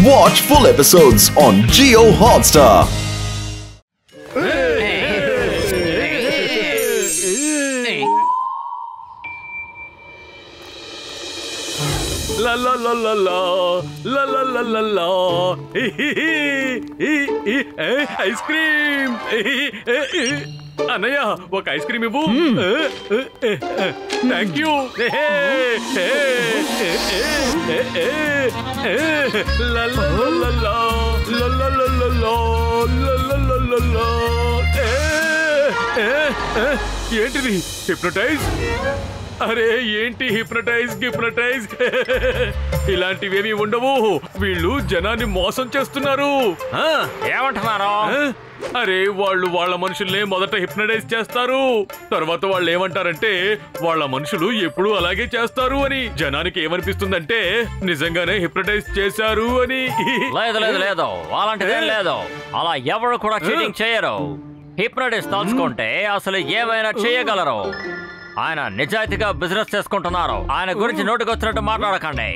Watch full episodes on Jio Hotstar. La la la la la la la la la la. Ice cream అన్నయ్య ఒక ice cream ఇవ్వు. Thank you. ఏంటిది hypnotise? అరే ఏంటి hypnotise ఇలాంటివేమీ ఉండవు. వీళ్ళు జనాన్ని మోసం చేస్తున్నారు. ఏమంటున్నారు? అరే వాళ్ళు వాళ్ళ మనుషుల్ని మొదట హిప్నటైజ్ చేస్తారు, తర్వాత వాళ్ళు ఏమంటారంటే వాళ్ళ మనుషులు ఎప్పుడు అలాగే చేస్తారు అని. జనానికి ఏమనిపిస్తుందంటే నిజంగానే హిప్నటైజ్ చేశారు అని. లేదు లేదు లేదు, అలాంటిదేం లేదు. అలా ఎవరు కూడా చీటింగ్ చేయరు. హిప్నటైజ్ తలుచుకుంటే అసలు ఏమైనా చేయగలరు. ఆయన నిజాయితీగా బిజినెస్ చేసుకుంటున్నారు. ఆయన గురించి నోటికొచ్చినట్టు మాట్లాడకండి.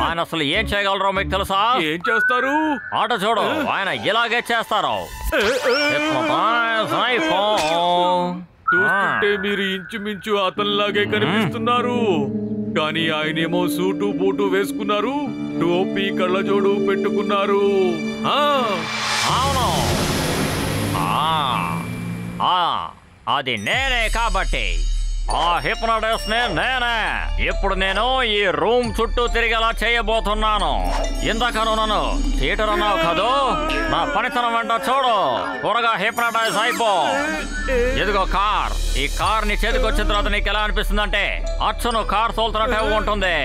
ఆయన అసలు ఏం చేయగలరో మీకు తెలుసా? ఏం చేస్తారు? ఆట చూడు, ఆయన ఇలాగే చేస్తారు. చూస్తుంటే మీరు ఇంచుమించు అతనిలాగే కనిపిస్తున్నారు, కానీ ఆయనేమో సూటు బూటు వేసుకున్నారు, టోపీ కళ్ళజోడు పెట్టుకున్నారు. అవును, అది నేనే కాబట్టి ఆ హిప్నోటైజ్ నేనే. ఇప్పుడు నేను ఈ రూమ్ చుట్టూ తిరిగేలా చేయబోతున్నాను. ఇందాకను నన్ను థియేటర్ అన్నావు కదూ, నా పనితనం వెంట చూడు. త్వరగా హిప్నోటైజ్ అయిపో. ఇదిగో కార్. ఈ కార్ నీ చేతికి వచ్చిన తర్వాత నీకు ఎలా అనిపిస్తుందంటే అచ్చును కార్ తోలుతున్నట్టే ఉంటుంది.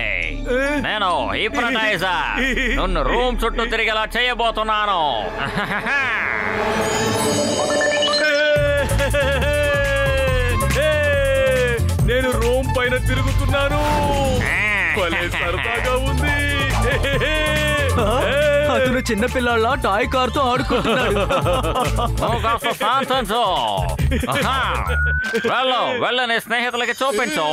నేను హిప్నోటైజర్. నన్ను రూమ్ చుట్టూ తిరిగేలా చేయబోతున్నాను. నేను రూమ్ పైన తిరుగుతున్నాను. భలే సరదాగా ఉంది. అతను చిన్న పిల్లాళ్ళ టాయ్ కార్ తో ఆడుకుంటున్నాడు. వెళ్ళని స్నేహితులకి చూపించు.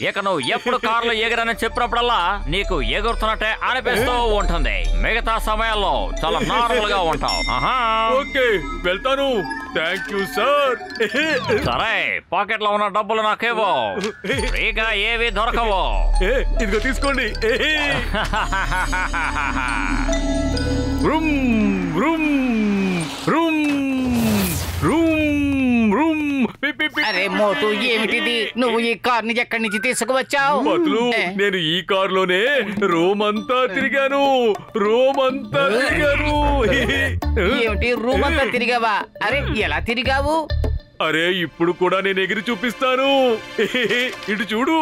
ఇక నువ్వు ఎప్పుడు కార్లో ఎగరని చెప్పినప్పుడల్లా నీకు ఎగురుతున్నట్టే అనిపిస్తూ ఉంటుంది. మిగతా సమయాల్లో చాలా నార్మల్ గా ఉంటావు. ఓకే వెళ్తాను. Thank you sir. సరే, పాకెట్ లో ఉన్న డబ్బులు నాకేవో. ఫ్రీగా ఏవి దొరకవు. ఇదిగో తీసుకోండి. Room room room room room. అరే మోటు, ఏమిటిది? నువ్వు ఈ కార్ ని ఎక్కడి నుంచి తీసుకువచ్చావు? బతులు, నేను ఈ కార్ లోనే రోమ్ అంతా తిరిగాను. ఏమిటి రూమ్ అంతా తిరిగావా? అరే ఎలా తిరిగావు? అరే ఇప్పుడు కూడా నేను ఎగిరి చూపిస్తాను. ఇటు చూడు.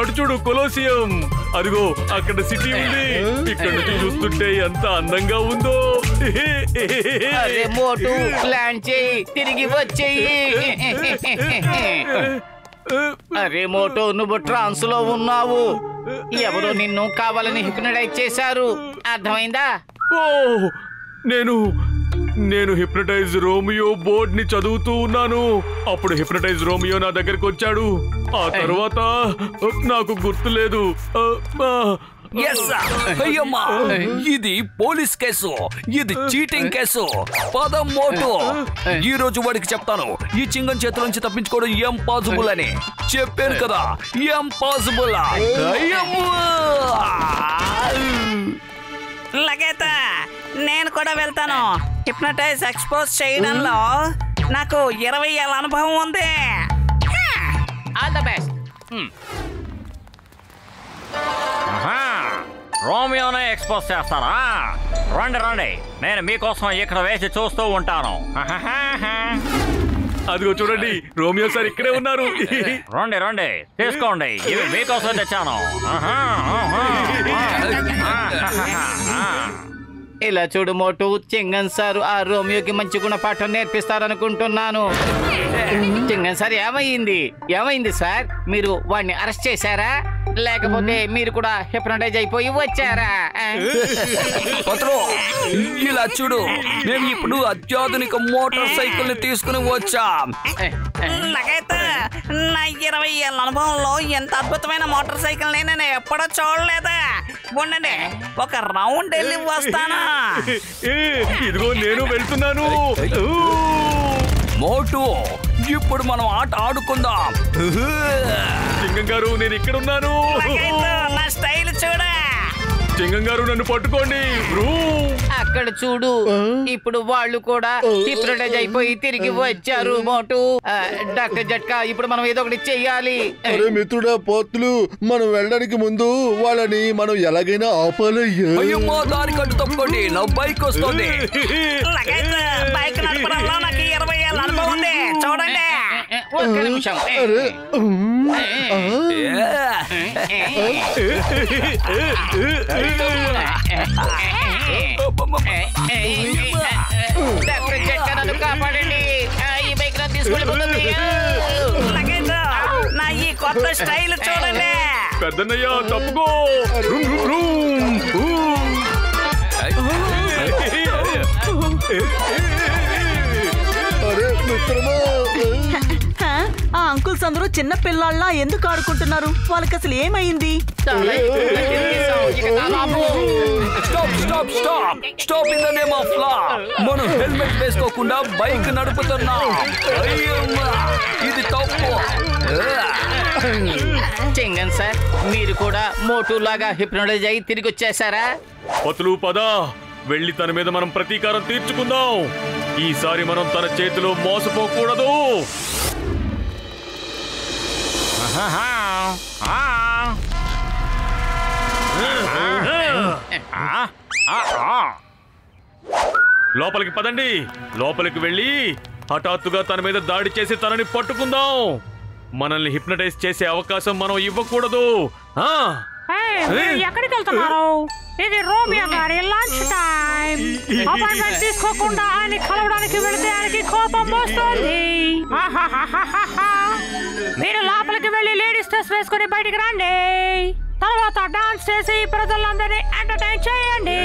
అటు చూడు, కొలోసియం. అదిగో అక్కడ సిటీ ఉంది. ఇక్కడ నుంచి చూస్తుంటే ఎంత అందంగా ఉందో. అరే మోటు, ప్లాన్ చేయి, తిరిగి వచ్చేయి. అరే మోటు, నువ్వు ట్రాన్స్ లో ఉన్నావు. ఎవరో నిన్ను కావాలని హిప్నటైజ్ చేశారు, అర్థమైందా? ఓ, నేను హిప్నటైజ్ రోమియో బోర్డ్ ని చదువుతూ ఉన్నాను. అప్పుడు హిప్నటైజ్ రోమియో నా దగ్గరకు వచ్చాడు. ఆ తర్వాత నాకు గుర్తులేదు. ఇది పోలీస్ కేసు, ఇది చీటింగ్ కేసు. పదం మోటు, ఈ రోజు వాడికి చెప్తాను ఈ చింగన్ చేతుల నుంచి తప్పించుకోవడం ఇంపాసిబుల్ అని. చెప్పాను కదా, ఇంపాసిబుల్. లగేత, నేను కూడా వెళ్తాను. హిప్నటైజ్ ఎక్స్పోజ్ చేయడంలో నాకు 20 ఏళ్ళ అనుభవం ఉంది. All the best. రోమియోనే ఎక్స్పోజ్ చేస్తారా? రండి, నేను మీకోసం ఇక్కడ వేసి చూస్తూ ఉంటాను. అదిగో చూడండి, రోమియో సార్ ఇక్కడే ఉన్నారు. రండి, తీసుకోండి. ఇవి మీకోసం తెచ్చాను. ఇలా చూడు మోటు, చింగన్ సార్ ఆ రోమియోకి మంచి గుణపాఠం నేర్పిస్తారనుకుంటున్నాను. చింగన్ సార్, ఏమైంది సార్? మీరు వాడిని అరెస్ట్ చేశారా? లేకపోతే మీరు కూడా హిప్నటైజ్ అయిపోయి వచ్చారా? పత్రు ఇలా చూడు, మేము ఇప్పుడు అత్యాధునిక మోటార్ సైకిల్ ని తీసుకుని వచ్చాం. నాకైతే నా 20 ఏళ్ళ అనుభవంలో ఎంత అద్భుతమైన మోటార్ సైకిల్ నేను ఎప్పుడూ చూడలేదా. ఉండండి, ఒక రౌండ్ వెళ్ళి వస్తానా. ఇదిగో నేను వెళ్తున్నాను. మోటు, ఇప్పుడు మనం ఆట ఆడుకుందాం. సింగం గారు నేను ఇక్కడ ఉన్నాను. నాకైతే నా స్టైల్ చూడ. సింగం గారు నన్ను పట్టుకోండి. అక్కడ చూడు, ఇప్పుడు వాళ్ళు కూడా హిప్నటైజ్ అయిపోయి తిరిగి వచ్చారు. మోటు, డాక్టర్ జట్కా, ఇప్పుడు మనం ఏదో ఒకటి చెయ్యాలి. అరే మిత్రుడా పోతులు, మనం వెళ్ళడానికి ముందు వాళ్ళని మనం ఎలాగైనా ఆపాలయ్యా. అయ్యమ్మా, దారి కట్టు తప్పుకోండి, నా బైక్ వస్తుంది. నాకైతే బైక్ నడపడంలో నాకు 20 ఏళ్ళ అనుభవం ఉంది. చూడండి. ఒక్క నిమిషం. డాక్టర్ జట్కా, నన్ను కాపాడండి. ఈ బైక్ నన్ను తీసుకెళ్ళిపోతుంది. నాకైతే నా ఈ కొత్త స్టైల్ చూడండి. పెద్దన్నయ్య తప్పుకో. అరే మిత్రమా, ఆ అంకుల్స్ అందరూ చిన్న పిల్లాళ్ళ ఎందుకు ఆడుకుంటున్నారు? వాళ్ళకి అసలు ఏమైంది? చాలా ఎక్కువగా తిరిగేశాం. ఇక నా లాభం. Stop stop stop stop in the name of law. మనం హెల్మెట్ వేసుకోకుండా బైక్ నడుపుతున్నాం. అయ్యమ్మా, ఇది తప్పు. చెంగన్ సార్, మీరు కూడా మోటు లాగా హిప్నటైజ్ అయి తిరిగి వచ్చేసారా? పతులు పద, వెళ్ళి తన మీద మనం ప్రతీకారం తీర్చుకుందాం. ఈసారి మనం తన చేతిలో మోసపోకూడదు. లోపలికి పదండి. లోపలికి వెళ్ళి హఠాత్తుగా తన మీద దాడి చేసి తనని పట్టుకుందాం. మనల్ని హిప్నటైజ్ చేసే అవకాశం మనం ఇవ్వకూడదు. ఎక్కడికి వెళ్తున్నారు? ఇది రోమియో గారి లంచ్ టైం. అపాయింట్మెంట్ తీసుకోకుండా ఆయన కలవడానికి వెళితే ఆయనకి కోపం వస్తుంది. మీరు లోపలికి వెళ్ళి లేడీస్ డ్రెస్ వేసుకుని బయటికి రండి. తర్వాత డాన్స్ చేసి ప్రజలందరినీ ఎంటర్టైన్ చేయండి.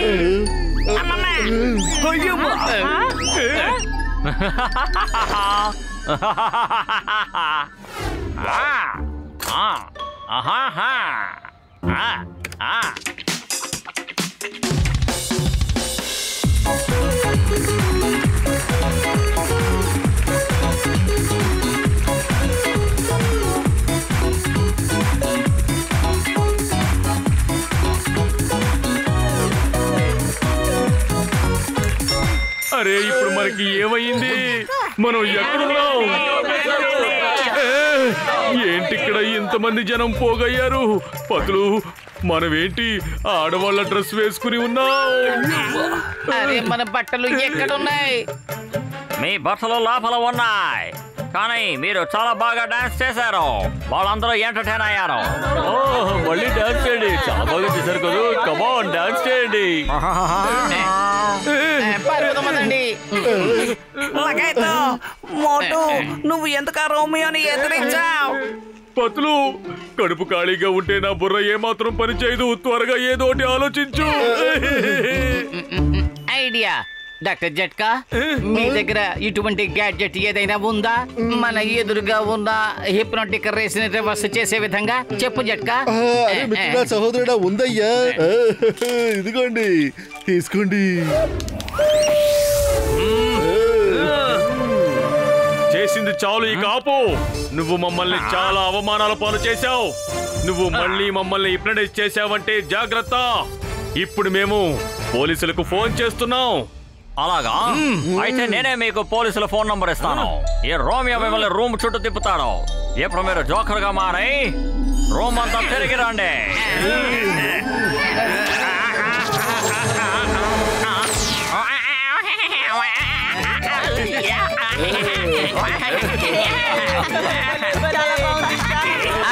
అరే ఇప్పుడు మనకి ఏమైంది? మనం ఎక్కడున్నాం? ఏంటి ఇక్కడ ఇంతమంది జనం పోగయ్యారు? పతులు, మనమేంటి ఆడవాళ్ళ డ్రెస్ వేసుకుని ఉన్నాం? అరే మన బట్టలు ఎక్కడున్నాయి? మీ బట్టలు లోపల ఉన్నాయి, కానీ మీరు చాలా బాగా డాన్స్ చేశారు. వాళ్ళందరూ ఎంటర్టైన్ అయ్యారు. మళ్ళీ డాన్స్ చేయండి. చాలా బాగా చేశారు కదా. కమాన్ డాన్స్ చేయండి. నాకైతే మోటు, నువ్వు ఎందుకు ఆ రోమియోని ఎదిరించావు? పతులు, కడుపు ఖాళీగా ఉంటే నా బుర్ర ఏమాత్రం పని చేయదు. త్వరగా ఏదోటి ఆలోచించు. ఐడియా. డాక్టర్ జట్కా, మీ దగ్గర ఇటువంటి గ్యాడ్జెట్ ఏదైనా ఉందా? మన ఎదురుగా ఉన్న హిప్నోటిక్ రేస్ ని రివర్స్ చేసే విధంగా చెప్పు జట్కా. అరే మిత్రుడా, సహోదరుడా, ఉందయ్యా. ఇదిగోండి, తీసుకోండి. చేసింది చాలు, ఇక ఆపు. నువ్వు మమ్మల్ని చాలా అవమానాల పాలు చేశావు. నువ్వు మళ్ళీ మమ్మల్ని హిప్నటైజ్ చేశావంటే జాగ్రత్త. ఇప్పుడు మేము పోలీసులకు ఫోన్ చేస్తున్నాం. అలాగా? అయితే నేనే మీకు పోలీసుల ఫోన్ నంబర్ ఇస్తాను. ఈ రోమియో మిమ్మల్ని రూమ్ చుట్టూ తిప్పుతాడు. ఇప్పుడు మీరు జోకర్ గా మారి రూమ్ అంతా తిరిగి రండి.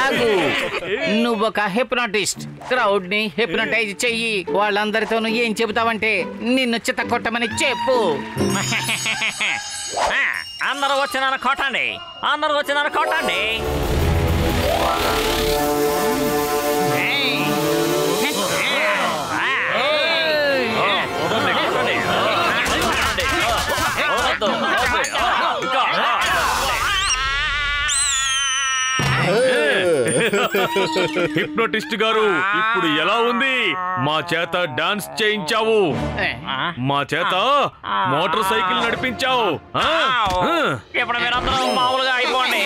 ఆగు, నువ్వొక హిప్నోటిస్ట్. క్రౌడ్ ని హిప్నటైజ్ చెయ్యి. వాళ్ళందరితోనూ ఏం చెబుతావంటే నిన్ను చిత్త కొట్టమని చెప్పు. అందరూ వచ్చి నన్ను కొట్టండి. అందరూ వచ్చి నన్ను కొట్టండి. హిప్నోటిస్ట్ గారు ఇప్పుడు ఎలా ఉంది? మా చేత డాన్స్ చేయించావు, మా చేత మోటార్ సైకిల్ నడిపించావు. ఇప్పుడు మీరందరూ మామూలుగా అయిపోండి.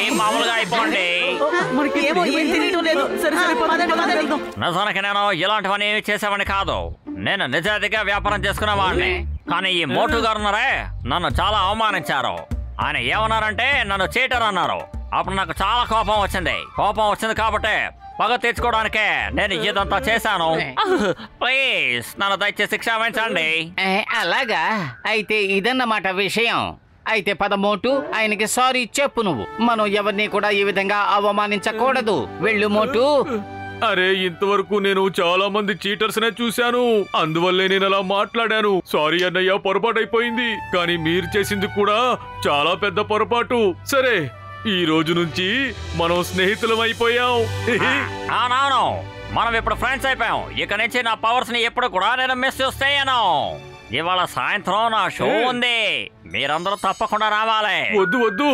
మనకేమో ఏం తెలియటం లేదు. సరే పదండి. నిజానికి నేను ఇలాంటివన్నీ చేసేవాడిని కాదు. నేను నిజాయితీగా వ్యాపారం చేసుకునేవాడిని. కానీ ఈ మోటు గారు ఉన్నారే, నన్ను చాలా అవమానించారు. ఆయన ఏమన్నారంటే నన్ను చీటర్ అన్నారు. అప్పుడు నాకు చాలా కోపం వచ్చింది కాబట్టి పగ తీర్చుకోవడానికే నేను ఇదంతా చేశాను. ప్లీజ్ నన్ను దయచేసి క్షమించండి. అలాగా? అయితే ఇదన్నమాట విషయం. అయితే పదమోటు, ఆయనకి సారీ చెప్పు. నువ్వు మనం ఎవరిని కూడా ఈ విధంగా అవమానించకూడదు. వెళ్ళు మోటు. అరే, ఇంతవరకు నేను చాలా మంది చీటర్స్ నే చూశాను, అందువల్లే నేను అలా మాట్లాడాను. సారీ అన్నయ్య, పొరపాటు అయిపోయింది. కానీ మీరు చేసింది కూడా చాలా పెద్ద పొరపాటు. సరే, ఈ రోజు నుంచి మనం స్నేహితులం అయిపోయాం. అవునవును, మనం ఇప్పుడు ఫ్రెండ్స్ అయిపోయాం. ఇక నుంచి నా పవర్స్ ని ఎప్పుడు కూడా నేను మిస్ చేస్తాను. ఇవాళ సాయంత్రం నా షో ఉంది, మీరందరూ తప్పకుండా రావాలి. వద్దు,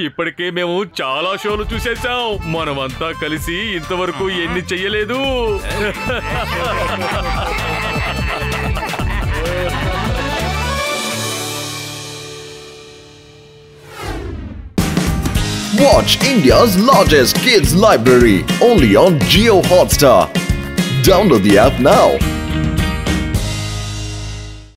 ఇప్పటికే మేము చాలా షోలు చూసేసాం. మనమంతా కలిసి ఇంతవరకు ఎన్ని చెయ్యలేదు. Watch India's largest kids library only on Jio Hotstar. Download the app now.